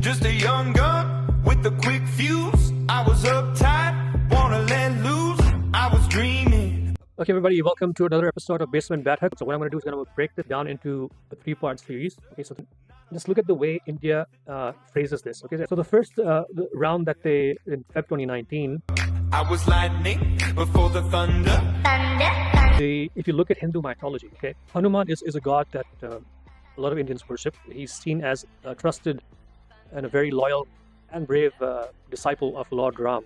Just a young gun with a quick fuse. I was uptight, wanna let loose. I was dreaming. Okay, everybody, welcome to another episode of Basement Bat Hug. So what I'm going to do is going to break this down into a three-part series. Okay, so just look at the way India phrases this. Okay, so the first round that they in Feb 2019. I was lightning before the thunder. If you look at Hindu mythology, okay, Hanuman is a god that a lot of Indians worship. He's seen as a trusted and a very loyal and brave disciple of Lord Ram.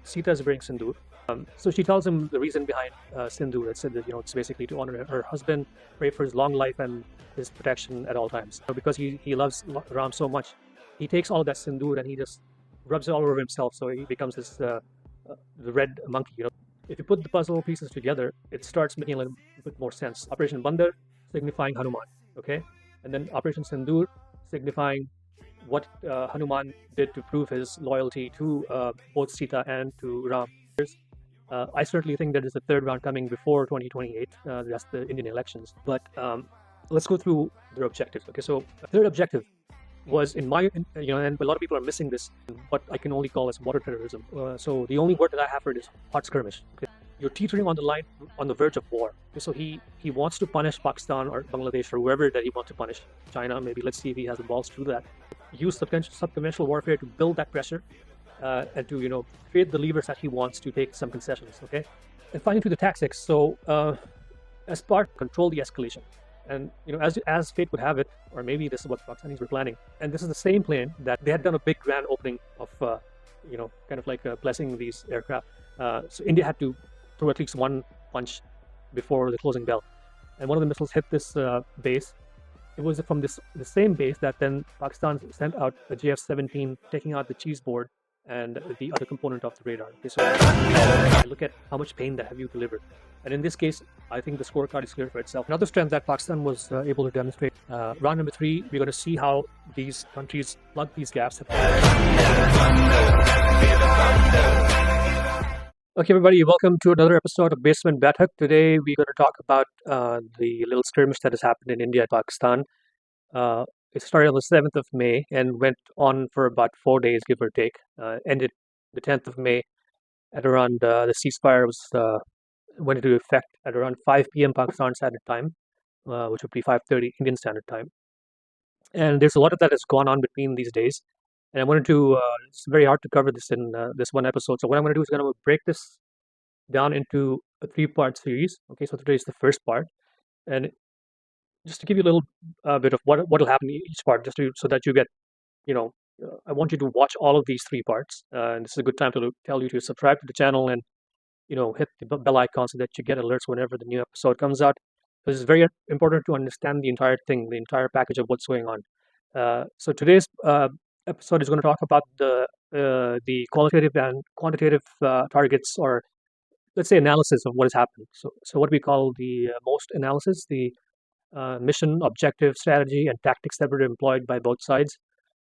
Sita is wearing sindoor. So she tells him the reason behind sindoor. It said that it's basically to honor her husband, pray for his long life and his protection at all times. Because he loves Ram so much, he takes all of that sindoor and he just rubs it all over himself. So he becomes this the red monkey. If you put the puzzle pieces together, it starts making a little bit more sense. Operation Bandar signifying Hanuman, okay, and then Operation Sindoor signifying what Hanuman did to prove his loyalty to both Sita and to Ram. I certainly think there is a third round coming before 2028. That's the Indian elections. But let's go through their objectives. Okay, so the third objective was and a lot of people are missing this, what I can only call as water terrorism. So the only word that I have for it is hot skirmish. Okay, you're teetering on the line, on the verge of war. Okay, so he wants to punish Pakistan or Bangladesh or whoever that he wants to punish. China, maybe. Let's see if he has the balls to do that. Use subconventional warfare to build that pressure and to create the levers that he wants to take some concessions. Okay, and finally to the tactics. So as part, control the escalation. And as fate would have it, or maybe this is what the Pakistanis were planning, and this is the same plane that they had done a big grand opening of, kind of like blessing these aircraft. So India had to throw at least one punch before the closing bell, and one of the missiles hit this base. It was from the same base that then Pakistan sent out a JF-17, taking out the cheese board and the other component of the radar. Okay, so look at how much pain that have you delivered. And in this case, I think the scorecard is clear for itself. Another strength that Pakistan was able to demonstrate. Round number 3, we're going to see how these countries plug these gaps. Okay, everybody, welcome to another episode of Basement Bat Hug. Today, we're going to talk about the little skirmish that has happened in India and Pakistan. It started on the 7th of May and went on for about 4 days, give or take. Ended the 10th of May at around the ceasefire went into effect at around 5 p.m. Pakistan Standard Time, which would be 5:30 Indian Standard Time. And there's a lot of that has gone on between these days. And I wanted to, it's very hard to cover this in this one episode. So what I'm going to do is going to break this down into a 3-part series. Okay, so today is the first part. And just to give you a little bit of what will happen in each part, so that you get, I want you to watch all of these 3 parts. And this is a good time to tell you to subscribe to the channel and hit the bell icon so that you get alerts whenever the new episode comes out. This is very important to understand the entire thing, the entire package of what's going on. So today's episode is going to talk about the qualitative and quantitative targets, or let's say analysis of what has happened. So what we call the MOST analysis, the mission, objective, strategy, and tactics that were employed by both sides,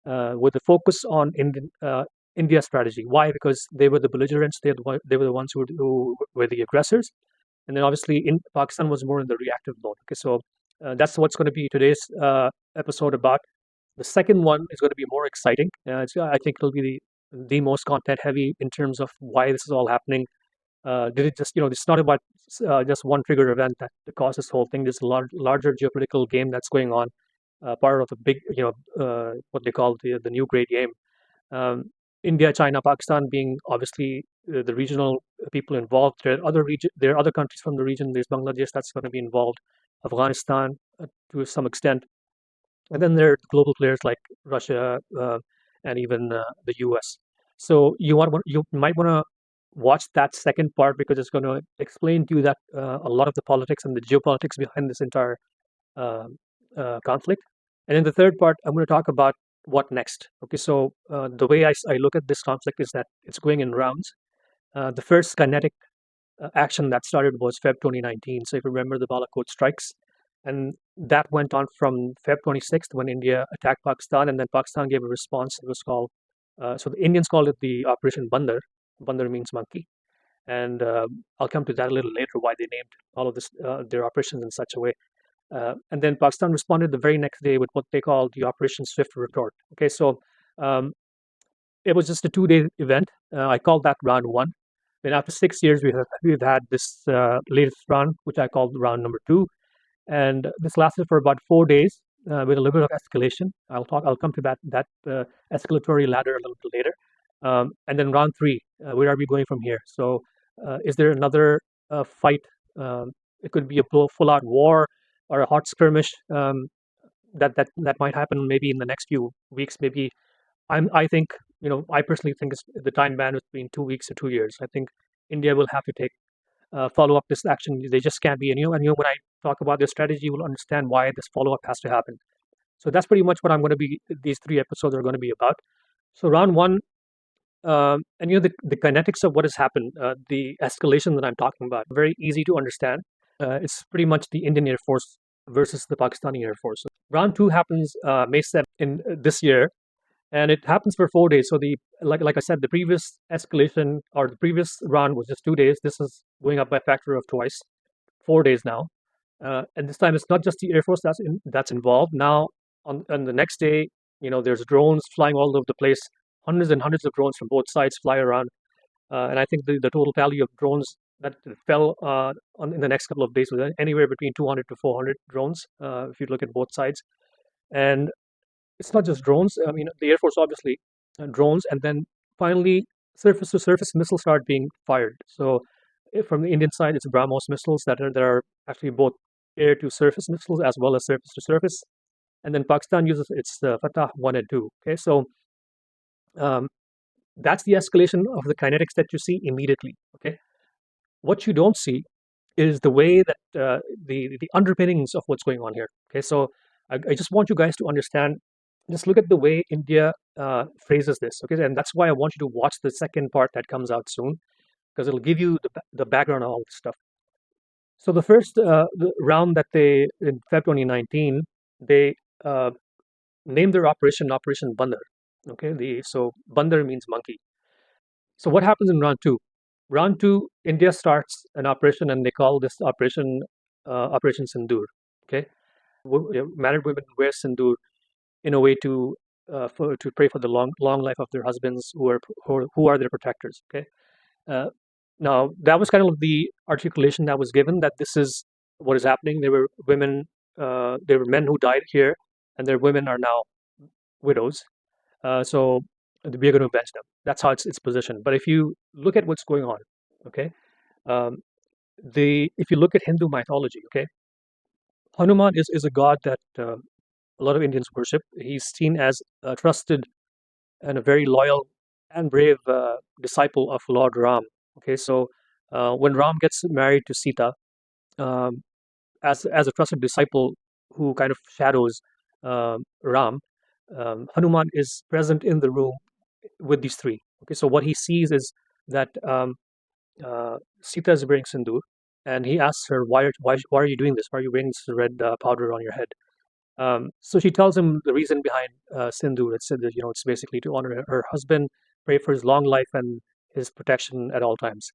with the focus on India's strategy. Why? Because they were the belligerents. They were the ones who were the aggressors, and then obviously Pakistan was more in the reactive mode. Okay, so that's what's going to be today's episode about. The second one is going to be more exciting. I think it'll be the most content heavy in terms of why this is all happening. Did it just it's not about just one trigger event that caused this whole thing. There's a larger geopolitical game that's going on, part of a big what they call the new great game. India, China, Pakistan being obviously the regional people involved. There are other countries from the region. There's Bangladesh that's going to be involved, Afghanistan to some extent, and then there are global players like Russia and even the U.S. So you might want to watch that second part, because it's going to explain to you that a lot of the politics and the geopolitics behind this entire conflict. And in the third part, I'm going to talk about what next. Okay, so the way I look at this conflict is that it's going in rounds. The first kinetic action that started was Feb 2019. So if you remember the Balakot strikes, and that went on from Feb 26th when India attacked Pakistan, and then Pakistan gave a response. It was called, so the Indians called it the Operation Bandar. Bandar means monkey. And I'll come to that a little later, why they named all of this their operations in such a way. And then Pakistan responded the very next day with what they call the Operation Swift Retort. Okay, so um, it was just a 2 day event. I called that round one. Then after 6 years, we've had this latest round, which I called round number two, and this lasted for about 4 days with a little bit of escalation. I'll come to that escalatory ladder a little bit later. And then round three, where are we going from here? So, is there another fight? It could be a full-out war or a hot skirmish that might happen maybe in the next few weeks. Maybe I think I personally think the time ban is between 2 weeks to 2 years. I think India will have to take follow up this action. They just can't be. And when I talk about their strategy, you will understand why this follow up has to happen. So that's pretty much what I'm going to be. These three episodes are going to be about. So round one, and the kinetics of what has happened, the escalation that I'm talking about, very easy to understand. It's pretty much the Indian Air Force versus the Pakistani Air Force. So round two happens May 7th in this year, and it happens for 4 days. So like I said, the previous escalation or the previous round was just 2 days. This is going up by a factor of twice, 4 days now, and this time it's not just the Air Force that's involved. Now on the next day, there's drones flying all over the place. Hundreds and hundreds of drones from both sides fly around, and I think the total tally of drones that fell in the next couple of days was anywhere between 200 to 400 drones, if you look at both sides. And it's not just drones. I mean, the Air Force obviously drones, and then finally surface-to-surface missiles start being fired. So from the Indian side, it's BrahMos missiles that are actually both air-to-surface missiles as well as surface-to-surface. And then Pakistan uses its Fatah 1 and 2. Okay, so that's the escalation of the kinetics that you see immediately. Okay, what you don't see is the way that the underpinnings of what's going on here. Okay, so I just want you guys to understand. Just look at the way India phrases this. Okay, and that's why I want you to watch the second part that comes out soon, because it'll give you the background on all this stuff. So the first the round that they in Feb 2019, they named their Operation Bandar. Okay, so Bandar means monkey. So what happens in round two? Round two, India starts an operation, and they call this Operation Sindoor. Okay, married women wear sindoor in a way to pray for the long life of their husbands who are their protectors. Okay, now that was kind of the articulation that was given, that this is what is happening. There were men who died here, and their women are now widows. So we're going to avenge them. That's how it's positioned. But if you look at what's going on, okay, if you look at Hindu mythology, okay, Hanuman is a god that a lot of Indians worship. He's seen as a trusted and a very loyal and brave disciple of Lord Ram. Okay, so when Ram gets married to Sita, as a trusted disciple who kind of shadows Ram, Hanuman is present in the room with these three. Okay, so what he sees is that Sita is wearing sindoor, and he asks her, why are you doing this? Why are you wearing this red powder on your head? So she tells him the reason behind sindoor. It said that it's basically to honor her husband, pray for his long life and his protection at all times.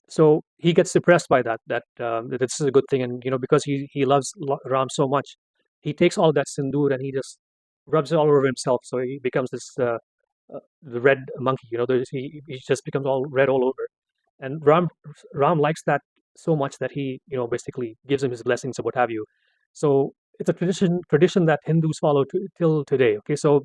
So he gets depressed by that this is a good thing, and because he loves Ram so much, he takes all that sindoor and he just rubs it all over himself. So he becomes this the red monkey. He just becomes all red all over, and Ram likes that so much that he basically gives him his blessings or what have you. So it's a tradition that Hindus follow till today. Okay, so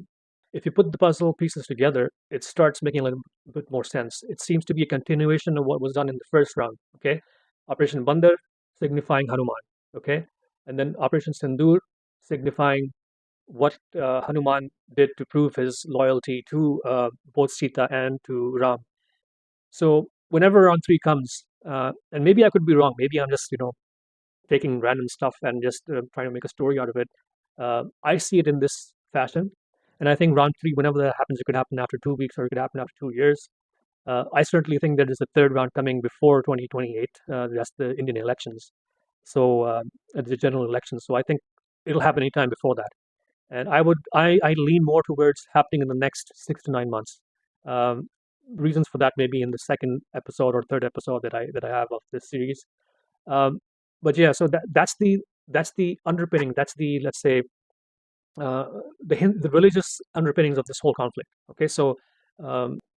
if you put the puzzle pieces together, it starts making a little bit more sense. It seems to be a continuation of what was done in the first round. Okay, Operation Bandar signifying Hanuman. Okay, and then Operation Sindoor signifying what Hanuman did to prove his loyalty to both Sita and to Ram. So whenever round three comes, and maybe I could be wrong. Maybe I'm just taking random stuff and just trying to make a story out of it. I see it in this fashion, and I think round three, whenever that happens, it could happen after 2 weeks or it could happen after 2 years. I certainly think there is a third round coming before 2028. That's the Indian elections, so the general elections. So I think it'll happen anytime before that, and I lean more towards happening in the next 6 to 9 months. Reasons for that maybe in the second episode or third episode that I have of this series. But yeah, so that's the that's the underpinning. That's the, let's say, the religious underpinnings of this whole conflict. Okay, so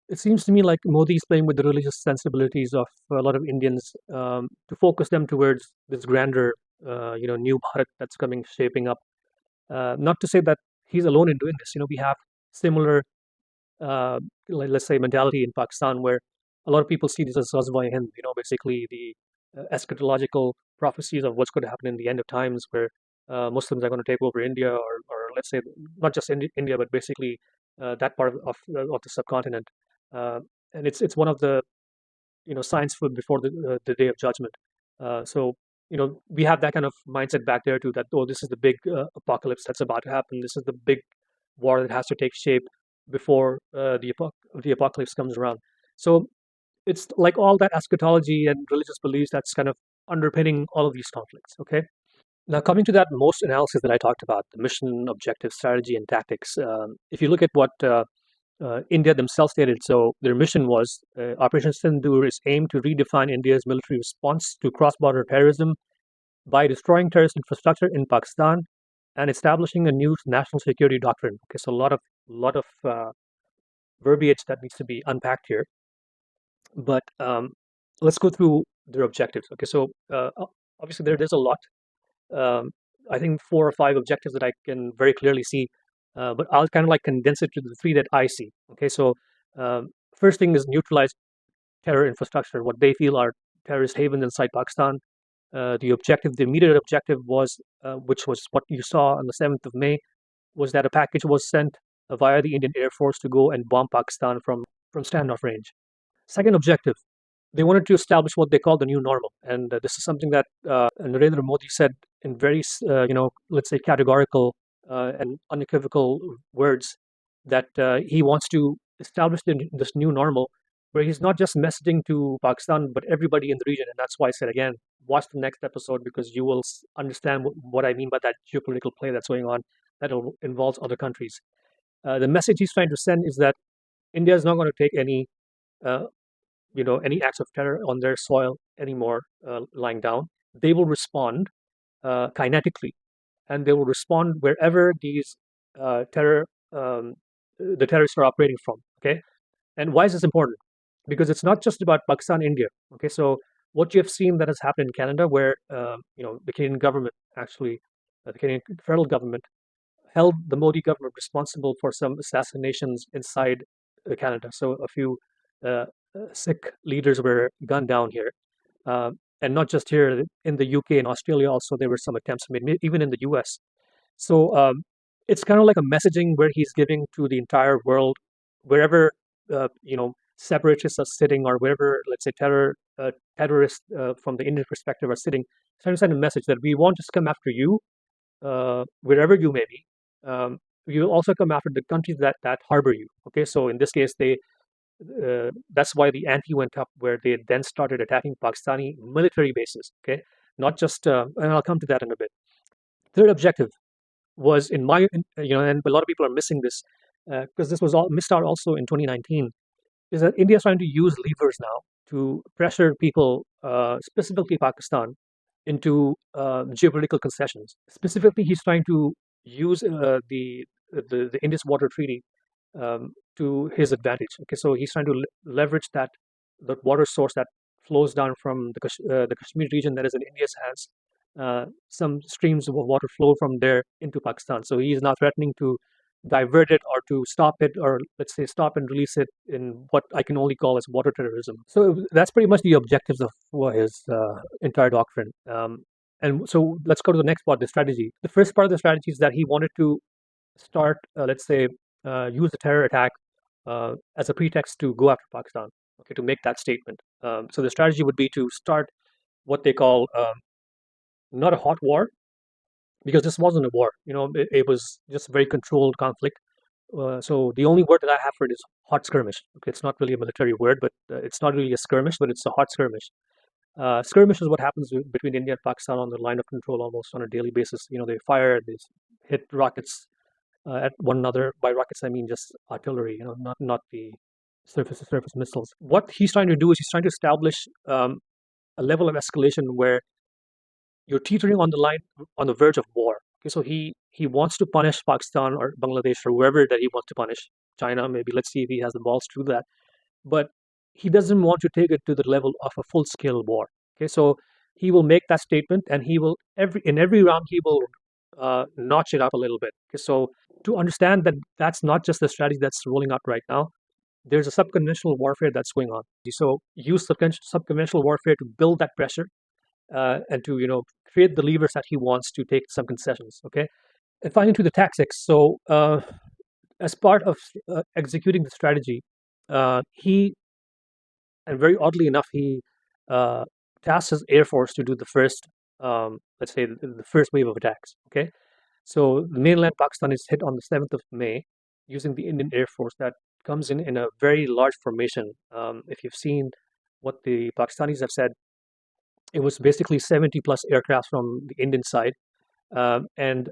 it seems to me like Modi is playing with the religious sensibilities of a lot of Indians, to focus them towards this grander, new Bharat that's coming, shaping up. Not to say that he's alone in doing this. We have similar, let's say, mentality in Pakistan, where a lot of people see this as Ghazwa Hind, basically the eschatological prophecies of what's going to happen in the end of times, where Muslims are going to take over India, or let's say not just India, but basically that part of the subcontinent. Uh, and it's one of the signs for before the day of judgment. So we have that kind of mindset back there too. That, oh, this is the big apocalypse that's about to happen. This is the big war that has to take shape before the apocalypse comes around. So it's like all that eschatology and religious beliefs that's kind of underpinning all of these conflicts. Okay. Now, coming to that most analysis that I talked about, the mission, objective, strategy, and tactics. If you look at what India themselves stated, so their mission was Operation Sindoor is aimed to redefine India's military response to cross-border terrorism by destroying terrorist infrastructure in Pakistan and establishing a new national security doctrine. Okay, so a lot of verbiage that needs to be unpacked here, but let's go through their objectives. Okay, so obviously there's a lot. Um, I think 4 or 5 objectives that I can very clearly see, but I'll kind of like condense it to the 3 that I see. Okay, so first thing is neutralize terror infrastructure, what they feel are terrorist havens inside Pakistan. The immediate objective was, which was what you saw on the 7th of May, was that a package was sent via the Indian Air Force to go and bomb Pakistan from standoff range. Second objective, they wanted to establish what they call the new normal, and this is something that Narendra Modi said in very, let's say, categorical and unequivocal words, that he wants to establish this new normal, where he's not just messaging to Pakistan but everybody in the region. And that's why I said again, watch the next episode, because you will understand what I mean by that geopolitical play that's going on that involves other countries. The message he's trying to send is that India is not going to take uh, any acts of terror on their soil anymore, lying down. They will respond kinetically, and they will respond wherever these terror the terrorists are operating from. Okay, and why is this important? Because it's not just about Pakistan, India. Okay, so what you have seen that has happened in Canada, where the Canadian government actually, the Canadian federal government, held the Modi government responsible for some assassinations inside Canada. So a few uh, Sikh leaders were gunned down here, and not just here in the UK and Australia. Also, there were some attempts made, even in the US. So it's kind of like a messaging where he's giving to the entire world, wherever separatists are sitting, or wherever, let's say, terrorists from the Indian perspective are sitting. He's trying to send a message that we won't just come after you, wherever you may be. We will also come after the countries that harbor you. Okay, so in this case, that's why the ante went up, where they then started attacking Pakistani military bases. Okay, not just, and I'll come to that in a bit. Third objective was, and a lot of people are missing this, because this was all missed out also in 2019, is that India is trying to use levers now to pressure people, specifically Pakistan, into geopolitical concessions. Specifically, he's trying to use the Indus Water Treaty to his advantage. Okay, so he's trying to leverage the water source that flows down from the Kashmir region that is in India's hands. Some streams of water flow from there into Pakistan. So he is now threatening to divert it, or to stop it, or let's say stop and release it in what I can only call as water terrorism. So that's pretty much the objectives of his entire doctrine. And so let's go to the next part, the strategy. The first part of the strategy is that he wanted to start, let's say, use the terror attack as a pretext to go after Pakistan, okay, to make that statement. So the strategy would be to start what they call, not a hot war, because this wasn't a war. It was just a very controlled conflict. So the only word that I have for it is hot skirmish. Okay, it's not really a military word, but it's not really a skirmish, but it's a hot skirmish. Skirmish is what happens between India and Pakistan on the line of control almost on a daily basis. They fire, they hit rockets at one another. By rockets, I mean just artillery. Not the surface-to-surface missiles. What he's trying to do is he's trying to establish a level of escalation where you're teetering on the line, on the verge of war. Okay, so he wants to punish Pakistan or Bangladesh or whoever that he wants to punish. China, maybe. Let's see if he has the balls to do that. But he doesn't want to take it to the level of a full-scale war. Okay, so he will make that statement, and he will in every round he will notch it up a little bit. Okay, so to understand that that's not just the strategy that's rolling out right now, there's a subconventional warfare that's going on. So use subconventional warfare to build that pressure and to create the levers that he wants to take some concessions. Okay, and finally to the tactics. So as part of executing the strategy, he and very oddly enough he uh, tasked his air force to do the first, let's say, the first wave of attacks. Okay, so the mainland Pakistan is hit on the 7th of May using the Indian Air Force that comes in a very large formation. If you've seen what the Pakistanis have said, it was basically 70 plus aircraft from the Indian side and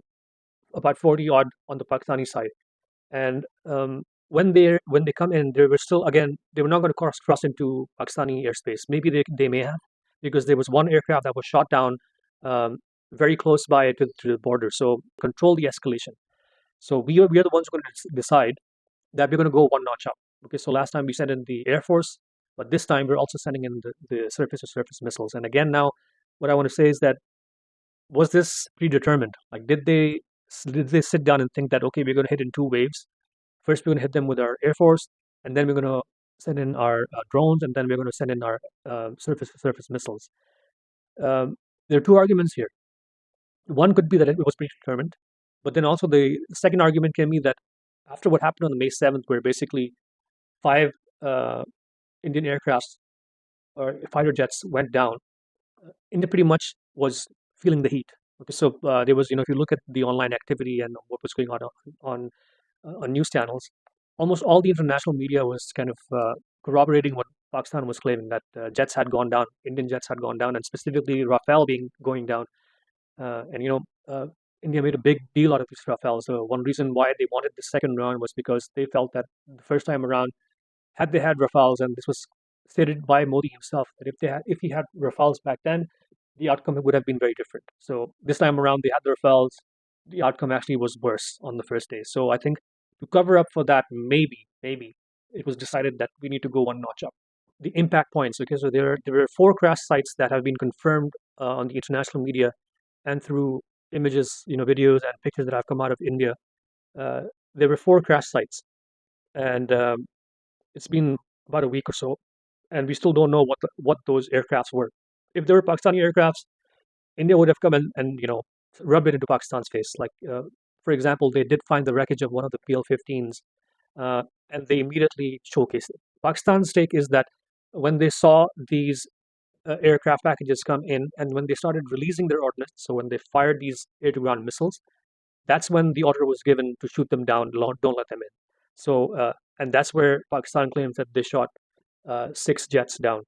about 40 odd on the Pakistani side. And when they come in, they were still, again, they were not going to cross into Pakistani airspace. Maybe they may have, because there was one aircraft that was shot down um, very close by to the border. So control the escalation. So we are the ones who are going to decide that we're going to go one notch up. Okay, so last time we sent in the Air Force, but this time we're also sending in the surface-to-surface missiles. And again, now what I want to say is that, was this predetermined? Like, did they sit down and think that, okay, we're going to hit in two waves? First, we're going to hit them with our Air Force, and then we're going to send in our drones, and then we're going to send in our surface-to-surface missiles. There are two arguments here. One could be that it was predetermined, but then also the second argument can be that after what happened on the May 7th, where basically five uh, Indian aircrafts or fighter jets went down, India pretty much was feeling the heat. Okay, so there was, if you look at the online activity and what was going on news channels, almost all the international media was kind of corroborating what Pakistan was claiming, that jets had gone down, Indian jets had gone down, and specifically Rafale going down. And India made a big deal out of these Rafales. So one reason why they wanted the second round was because they felt that the first time around, had they had Rafales, and this was stated by Modi himself, that if he had Rafales back then, the outcome would have been very different. So this time around, they had the Rafales. The outcome actually was worse on the first day. So I think to cover up for that, maybe it was decided that we need to go one notch up. The impact points. Okay, so there were 4 crash sites that have been confirmed on the international media and through images, videos and pictures that have come out of India. Uh, there were 4 crash sites, and it's been about a week or so, and we still don't know what those aircrafts were. If they were Pakistani aircrafts, India would have come and rub it into Pakistan's face. Like, for example, they did find the wreckage of one of the PL-15s, and they immediately showcased it. Pakistan's take is that when they saw these aircraft packages come in, and when they started releasing their ordnance, so when they fired these air-to-ground missiles, that's when the order was given to shoot them down. Don't let them in. So, and that's where Pakistan claims that they shot 6 jets down.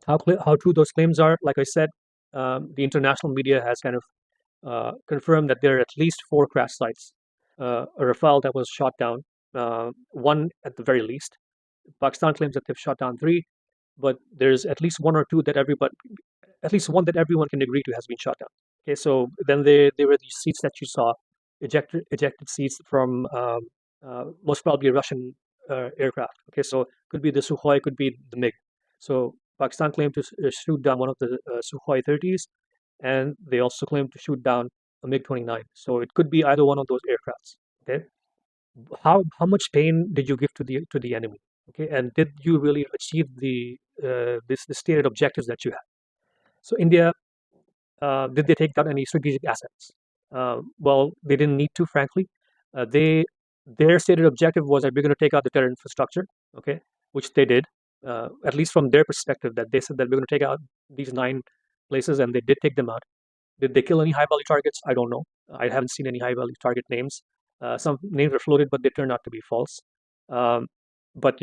How true those claims are, like I said, the international media has kind of confirmed that there are at least 4 crash sites. A Rafale that was shot down, one at the very least. Pakistan claims that they've shot down 3, but there's at least 1 or 2 that at least one that everyone can agree to has been shot down. Okay, so then there were these seats that you saw, ejected seats from most probably a Russian aircraft. Okay, so could be the Sukhoi, could be the MiG. So Pakistan claimed to shoot down one of the Sukhoi 30s, and they also claimed to shoot down a MiG-29. So it could be either one of those aircrafts. Okay, how much pain did you give to the enemy? Okay, and did you really achieve the stated objectives that you had? So India, did they take down any strategic assets? Well, they didn't need to, frankly. Their stated objective was that we're going to take out the terror infrastructure, okay, which they did, at least from their perspective, that they said that we're going to take out these 9 places, and they did take them out. Did they kill any high-value targets? I don't know. I haven't seen any high-value target names. Some names were floated, but they turned out to be false. But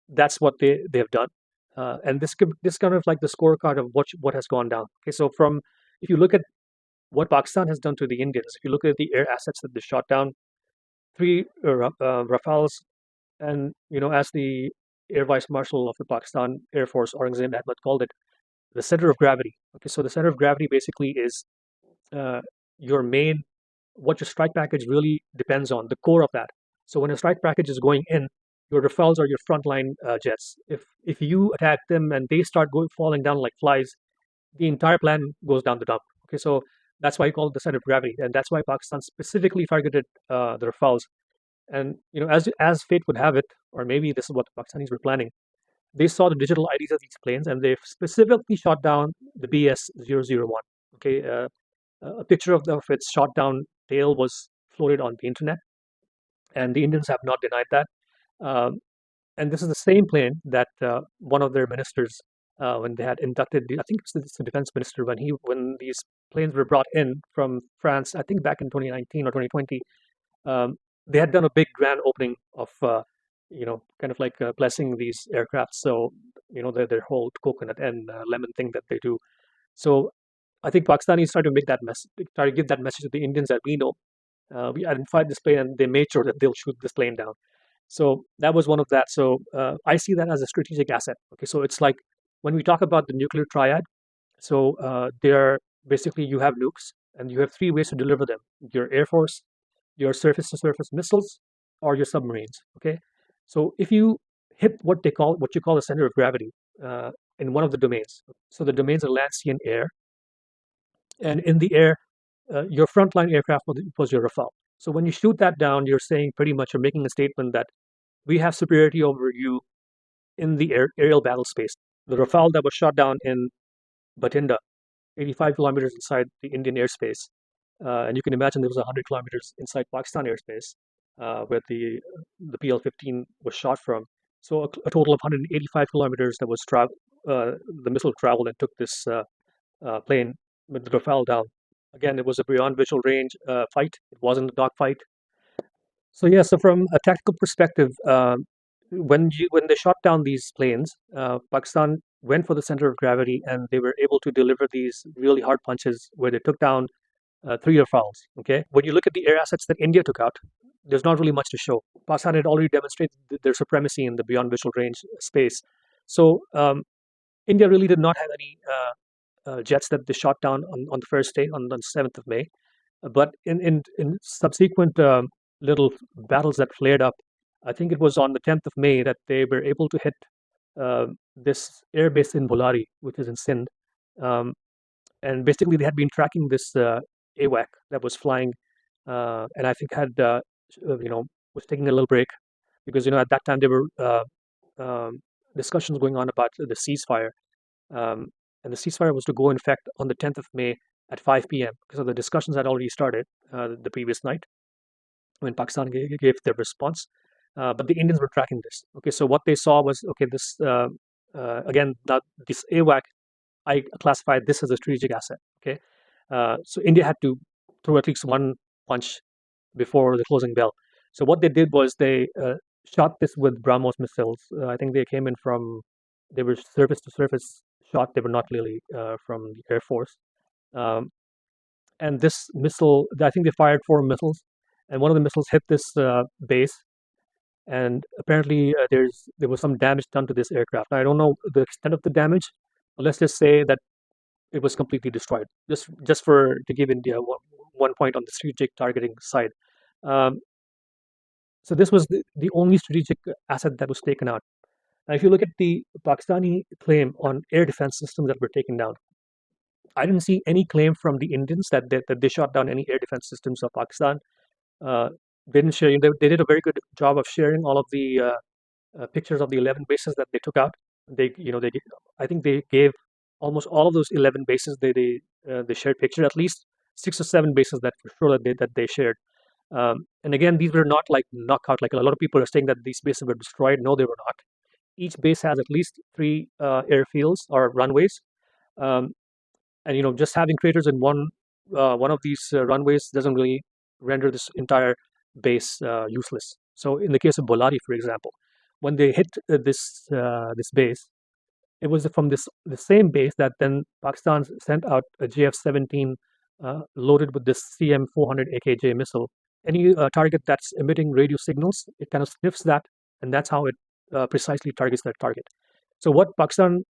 that's what they have done, and this kind of like the scorecard of what has gone down. Okay, so if you look at what Pakistan has done to the Indians, if you look at the air assets that they shot down, 3 Rafales, and as the Air Vice Marshal of the Pakistan Air Force, Aurangzeb Ahmed, called it, the center of gravity. Okay, so the center of gravity basically is uh, your main, what your strike package really depends on, the core of that. So when a strike package is going in, your Rafales are your frontline jets. If you attack them and they start falling down like flies, the entire plan goes down the dump. Okay, so that's why you call it the center of gravity, and that's why Pakistan specifically targeted the Rafales. And as fate would have it, or maybe this is what the Pakistanis were planning, they saw the digital IDs of these planes and they specifically shot down the BS-001. Okay, a picture of its shot down tail was floated on the internet, and the Indians have not denied that. Um, and this is the same plane that one of their ministers, when they had inducted, I think it's the defense minister, when these planes were brought in from France, I think back in 2019 or 2020, um, they had done a big grand opening of, kind of like blessing these aircraft. So, their whole coconut and lemon thing that they do. So I think Pakistanis try to make that message, try to give that message to the Indians that we know. We identified this plane and they made sure that they'll shoot this plane down. So that was one of that. So I see that as a strategic asset. Okay, so it's like when we talk about the nuclear triad, so there basically you have nukes and you have three ways to deliver them: your air force, your surface-to-surface missiles, or your submarines. Okay, so if you hit what you call the center of gravity in one of the domains, so the domains are land, sea, and air, and in the air, your frontline aircraft was your Rafale. So when you shoot that down, you're saying pretty much you're making a statement that we have superiority over you in the aerial battle space. The Rafale that was shot down in Bathinda, 85 kilometers inside the Indian airspace, and you can imagine there was 100 kilometers inside Pakistan airspace, where the PL-15 was shot from. So a total of 185 kilometers that was the missile traveled and took this plane with the Rafale down. Again, it was a beyond visual range fight. It wasn't a dogfight. So yeah, so from a tactical perspective, when they shot down these planes, Pakistan went for the center of gravity, and they were able to deliver these really hard punches where they took down three Rafales. Okay, when you look at the air assets that India took out, there's not really much to show. Pakistan had already demonstrated their supremacy in the beyond visual range space. So India really did not have any jets that they shot down on the first day, on the 7th of May. But in subsequent little battles that flared up, I think it was on the 10th of May that they were able to hit this air base in Bolari, which is in Sindh. And basically, they had been tracking this AWAC that was flying, and I think was taking a little break because at that time there were discussions going on about the ceasefire. And the ceasefire was to go in effect on the 10th of May at 5 p.m. because the discussions had already started the previous night when Pakistan gave their response. But the Indians were tracking this. Okay, so what they saw was, okay, this AWAC, I classified this as a strategic asset. Okay, so India had to throw at least one punch before the closing bell. So what they did was they shot this with BrahMos missiles. I think they were surface to surface shot. They were not really from the Air Force. And this missile, I think they fired 4 missiles, and one of the missiles hit this base. And apparently there was some damage done to this aircraft. I don't know the extent of the damage, but let's just say that it was completely destroyed. Just to give India one point on the strategic targeting side. So this was the only strategic asset that was taken out. Now, if you look at the Pakistani claim on air defense systems that were taken down, I didn't see any claim from the Indians that they shot down any air defense systems of Pakistan. They didn't share. They did a very good job of sharing all of the pictures of the 11 bases that they took out. I think they gave almost all of those 11 bases. They shared pictures, at least 6 or 7 bases that for sure that they shared. And again, these were not like knockout. Like a lot of people are saying that these bases were destroyed. No, they were not. Each base has at least 3 airfields or runways, and just having craters in one of these runways doesn't really render this entire base useless. So in the case of Bolari, for example, when they hit this base, it was from the same base that then Pakistan sent out a JF-17 loaded with this CM-400 AKJ missile. Any target that's emitting radio signals, it kind of sniffs that, and that's how it precisely targets that target. So what Pakistan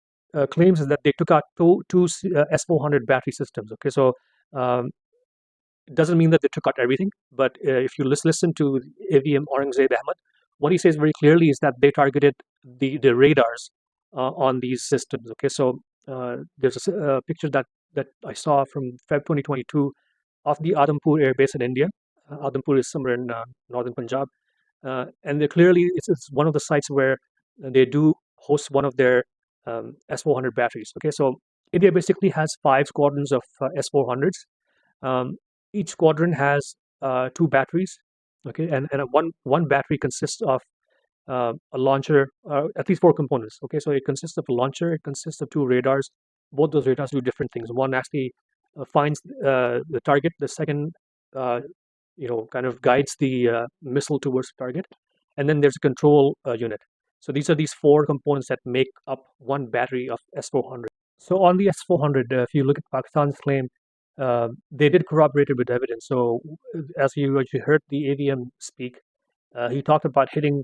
claims is that they took out two S400 battery systems. Okay, so um, it doesn't mean that they took out everything, but if you listen to AVM Aurangzeb Ahmed, what he says very clearly is that they targeted the radars on these systems. Okay, so there's a picture that I saw from Feb 2022 of the Adampur Air Base in India. Adampur is somewhere in northern Punjab, and they clearly it's one of the sites where they do host one of their S400 batteries. Okay, so India basically has 5 squadrons of S400s. Um, each squadron has 2 batteries. Okay, and one battery consists of a launcher, at least 4 components. Okay, so it consists of a launcher, it consists of 2 radars. Both those radars do different things. One actually finds the target. The second, kind of guides the missile towards the target. And then there's a control unit. So these are these 4 components that make up one battery of S400. So on the S400, if you look at Pakistan's claim, they did corroborate it with evidence. So as you heard the AVM speak, he talked about hitting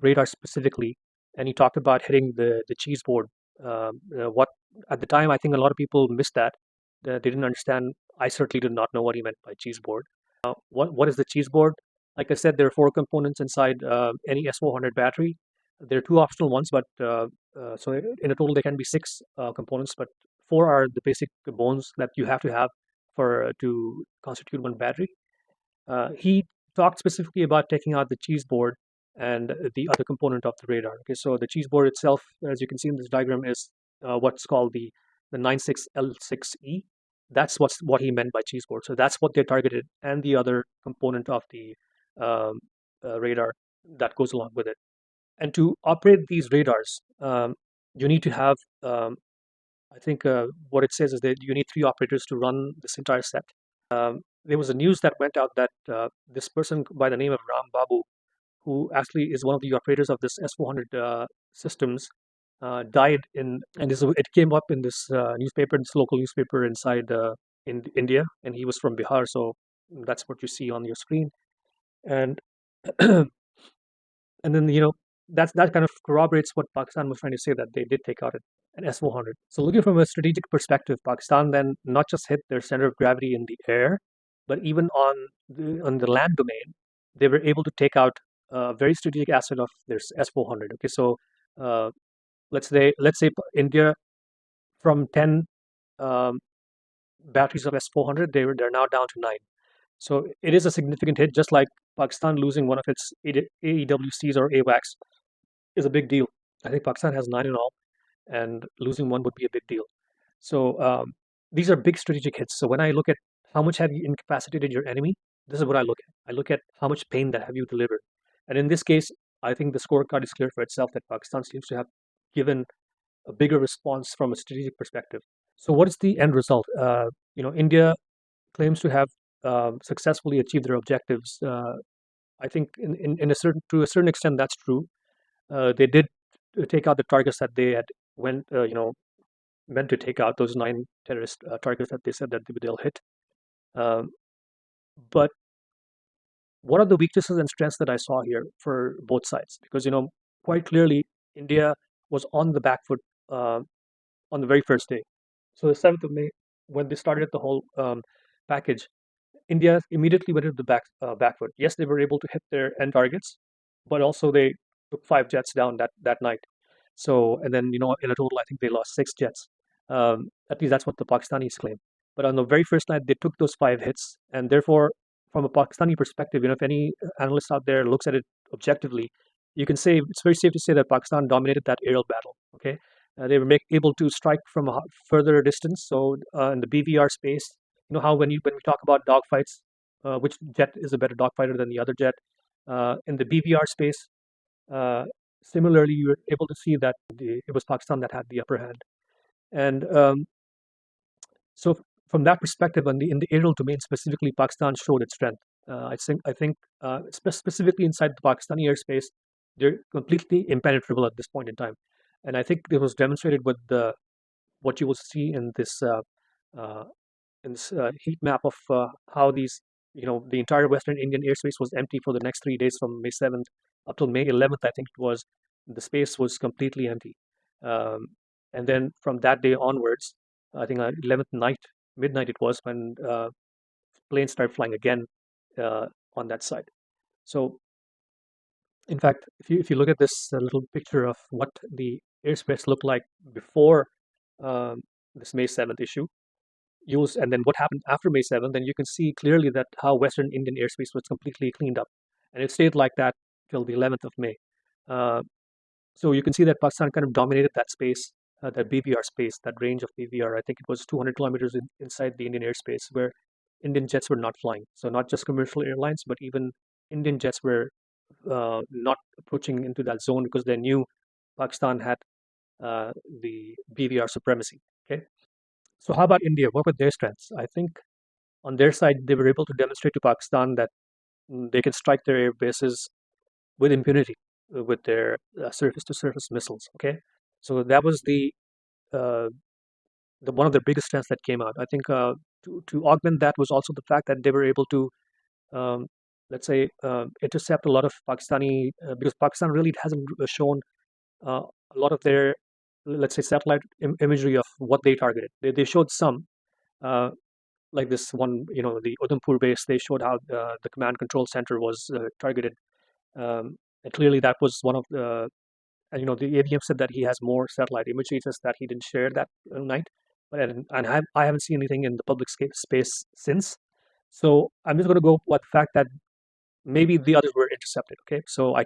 radar specifically, and he talked about hitting the cheese board. What at the time, I think a lot of people missed that. They didn't understand. I certainly did not know what he meant by cheese board. What is the cheese board? Like I said, there are 4 components inside any S400 battery. There are 2 optional ones, but so in a total there can be 6 components, but 4 are the basic bones that you have to have for to constitute one battery. He talked specifically about taking out the cheese board and the other component of the radar. Okay, so the cheese board itself, as you can see in this diagram, is what's called the 96L6E. That's what he meant by cheese board. So that's what they targeted, and the other component of the radar that goes along with it. And to operate these radars, you need to have, I think what it says is that you need 3 operators to run this entire set. There was a news that went out that this person by the name of Ram Babu, who actually is one of the operators of this S400 systems, died and it came up in this newspaper, this local newspaper inside in India, and he was from Bihar, so that's what you see on your screen. And and then that kind of corroborates what Pakistan was trying to say, that they did take out an S400. So looking from a strategic perspective, Pakistan then not just hit their center of gravity in the air, but even on the land domain, they were able to take out a very strategic asset of their S400. Okay, so uh, let's say India, from 10 um, batteries of S400, they're now down to 9. So it is a significant hit, just like Pakistan losing one of its AEWCs or AWACS is a big deal. I think Pakistan has 9 in all, and losing one would be a big deal. So these are big strategic hits. So when I look at how much have you incapacitated your enemy, this is what I look at. I look at how much pain that have you delivered. And in this case, I think the scorecard is clear for itself that Pakistan seems to have given a bigger response from a strategic perspective. So what is the end result? India claims to have successfully achieved their objectives. I think in a certain to a certain extent that's true. They did take out the targets that they had meant to take out, those 9 terrorist targets that they said that they'll hit. But what are the weaknesses and strengths that I saw here for both sides? Because quite clearly India was on the back foot on the very first day. So the 7th of May, when they started the whole package, India immediately went into the back foot. Yes, they were able to hit their end targets, but also they took 5 jets down that night. So, and then in a total, I think they lost 6 jets. At least that's what the Pakistanis claim. But on the very first night, they took those 5 hits, and therefore, from a Pakistani perspective, if any analyst out there looks at it objectively, you can say it's very safe to say that Pakistan dominated that aerial battle. Okay, they were able to strike from a further distance. So in the BVR space, how when we talk about dogfights, which jet is a better dogfighter than the other jet? In the BVR space, similarly, you were able to see that it was Pakistan that had the upper hand. And so from that perspective, in the aerial domain specifically, Pakistan showed its strength. I think specifically inside the Pakistani airspace, they're completely impenetrable at this point in time. And I think it was demonstrated with what you will see in this heat map of how these, the entire Western Indian airspace was empty for the next 3 days from May 7th up till May 11th. I think it was, the space was completely empty. And then from that day onwards, I think 11th night, midnight it was when planes started flying again on that side. So, in fact, if you look at this little picture of what the airspace looked like before this May 7th issue, and then what happened after May 7th, then you can see clearly that how Western Indian airspace was completely cleaned up, and it stayed like that till the 11th of May. So you can see that Pakistan kind of dominated that space, that BVR space, that range of BVR. I think it was 200 kilometers inside the Indian airspace where Indian jets were not flying. So not just commercial airlines, but even Indian jets were not approaching into that zone because they knew Pakistan had the BVR supremacy. Okay. So how about India? What were their strengths? I think on their side, they were able to demonstrate to Pakistan that they can strike their air bases with impunity with their surface-to-surface missiles. Okay, so that was the one of the biggest strengths that came out. I think to augment that was also the fact that they were able to, let's say, intercept a lot of Pakistani because Pakistan really hasn't shown a lot of their, let's say, satellite imagery of what they targeted. They showed some, like this one, the Udhampur base. They showed how the command control center was targeted. And clearly, that was one of the, and the ABM said that he has more satellite imagery, just that he didn't share that night. But I haven't seen anything in the public space since. So I'm just going to go with the fact that maybe the others were intercepted. Okay, so I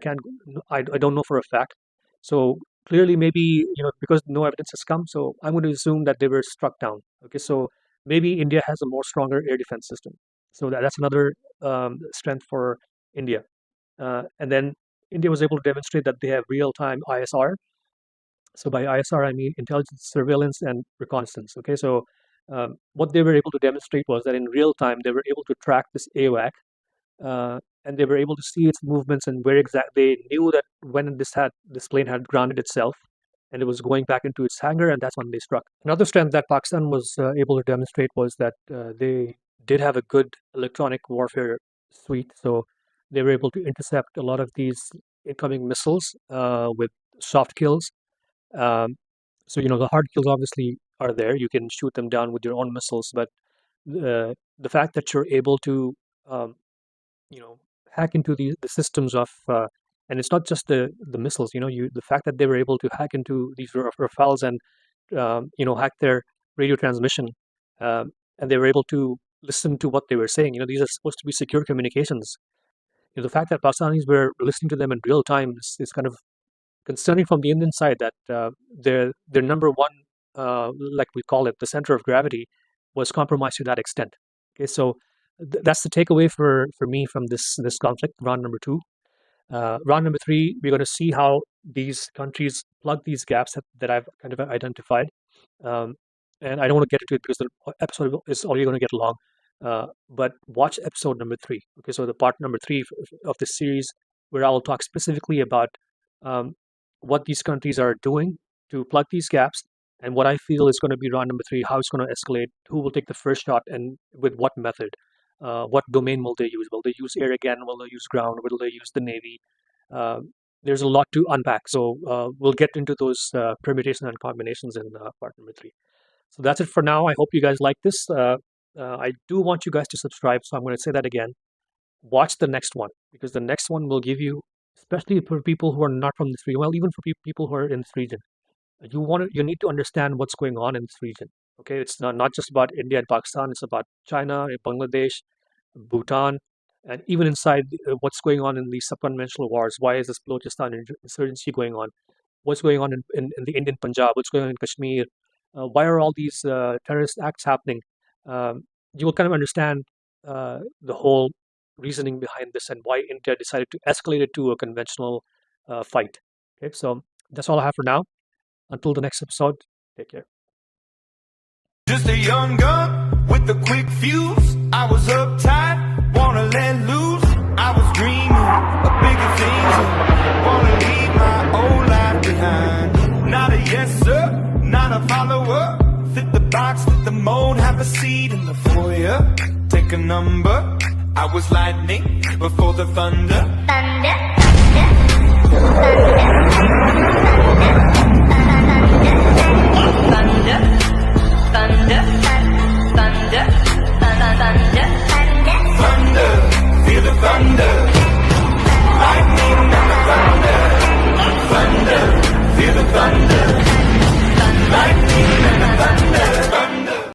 don't know for a fact. So clearly, maybe because no evidence has come, so I'm going to assume that they were struck down. Okay, so maybe India has a more stronger air defense system. So that's another strength for India. And then India was able to demonstrate that they have real-time ISR. So by ISR, I mean intelligence, surveillance, and reconnaissance. Okay, so what they were able to demonstrate was that in real time, they were able to track this AWAC, and they were able to see its movements and where they knew that when this plane had grounded itself, and it was going back into its hangar, and that's when they struck. Another strength that Pakistan was able to demonstrate was that they did have a good electronic warfare suite. So they were able to intercept a lot of these incoming missiles with soft kills. So the hard kills obviously are there. You can shoot them down with your own missiles, but the fact that you're able to hack into the systems of and it's not just the missiles. The fact that they were able to hack into these Rafales and hack their radio transmission, and they were able to listen to what they were saying. These are supposed to be secure communications. The fact that Pakistanis were listening to them in real time is kind of concerning from the Indian side, that their number one, like we call it, the center of gravity, was compromised to that extent. Okay, so that's the takeaway for me from this conflict, round number 2. Round number 3, we're going to see how these countries plug these gaps that I've kind of identified. And I don't want to get into it because the episode is already going to get long. But watch episode number 3. Okay, so the part number 3 of this series, where I will talk specifically about what these countries are doing to plug these gaps, and what I feel is going to be round number 3, how it's going to escalate, who will take the first shot, and with what method, what domain will they use? Will they use air again? Will they use ground? Will they use the Navy? There's a lot to unpack, so we'll get into those permutations and combinations in part number 3. So that's it for now. I hope you guys like this. I do want you guys to subscribe, so I'm going to say that again. Watch the next one, because the next one will give you, especially for people who are not from this region, well, even for people who are in this region, you need to understand what's going on in this region. Okay, it's not just about India and Pakistan. It's about China, Bangladesh, Bhutan, and even inside what's going on in these subconventional wars. Why is this Balochistan insurgency going on? What's going on in the Indian Punjab? What's going on in Kashmir? Why are all these terrorist acts happening? You will kind of understand the whole reasoning behind this and why India decided to escalate it to a conventional fight. Okay, so that's all I have for now. Until the next episode, take care. Just a young gun with a quick fuse. I was uptight, wanna let loose. I was dreaming of bigger things. Wanna leave my old life behind. Not a yes sir, not a follower. Fit the box, fit the mold, have a seat in the foyer. Take a number. I was lightning before the thunder. Thunder, thunder, thunder, thunder, thunder, thunder. thunder, feel the thunder.